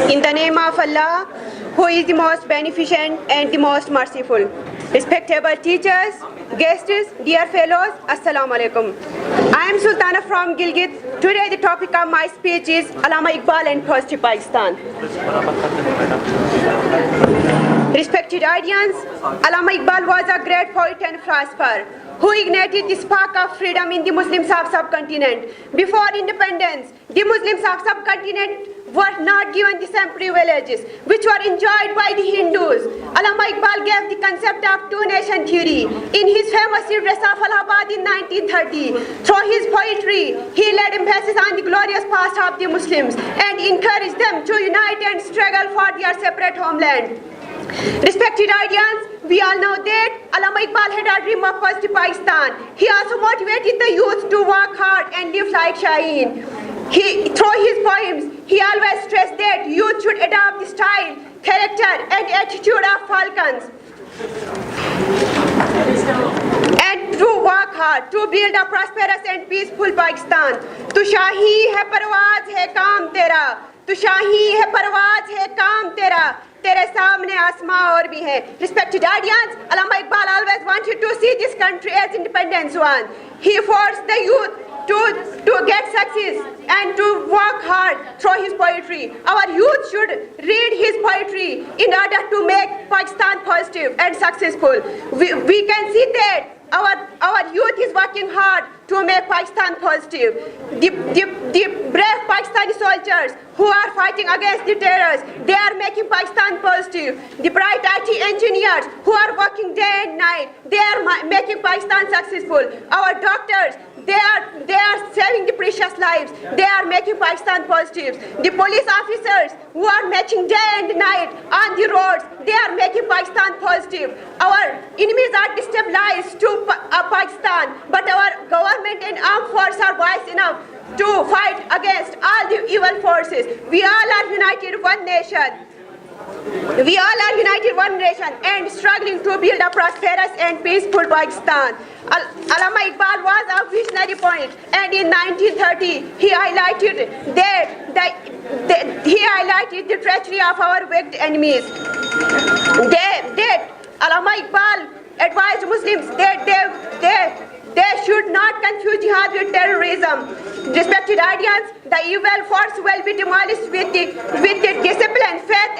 In the name of Allah, who is the most beneficent and the most merciful. Respectable teachers, guests, dear fellows, Assalamu alaikum. I am Sultana from Gilgit. Today the topic of my speech is Allama Iqbal and Positive Pakistan. Respected audience, Allama Iqbal was a great poet and philosopher who ignited the spark of freedom in the Muslims of subcontinent. Before independence, the Muslims of subcontinent were not given the same privileges which were enjoyed by the Hindus. Allama Iqbal gave the concept of two-nation theory in his famous address of Allahabad in 1930. Through his poetry, he laid emphasis on the glorious past of the Muslims and encouraged them to unite and struggle for their separate homeland. Respected audience, we all know that Allama Iqbal had a dream of positive Pakistan. He also motivated the youth to work hard and live like Shaheen. Through his poems, he always stressed that youth should adopt the style, character and attitude of falcons and to work hard to build a prosperous and peaceful Pakistan. Tu Shahi hai parwaaz hai kaam tera, tu Shahi hai parwaaz hai kaam tera, tere saamne asmaan aur bhi hai. Respected audience, Allama Iqbal always wanted to see this country as independent one. He forced the youth to get success and to work hard through his poetry. Our youth should read his poetry in order to make Pakistan positive and successful. We can see that our youth is working hard to make Pakistan positive. The brave Pakistani soldiers who are fighting against the terrorists, they are making Pakistan positive. The bright IT engineers who are working day and night, they are making Pakistan successful. Our doctors, they are saving the precious lives. They are making Pakistan positive. The police officers who are marching day and night on the roads, they are making Pakistan positive. Our enemies are destabilized to Pakistan, but our government and armed forces are wise enough to fight against all the evil forces. We all are united one nation. We all are united one nation and struggling to build a prosperous and peaceful Pakistan. Allama Iqbal was a visionary poet, and in 1930 he highlighted the treachery of our wicked enemies. Allama Iqbal advised Muslims that they should not confuse jihad with terrorism. Respected audience, the evil force will be demolished with the discipline, faith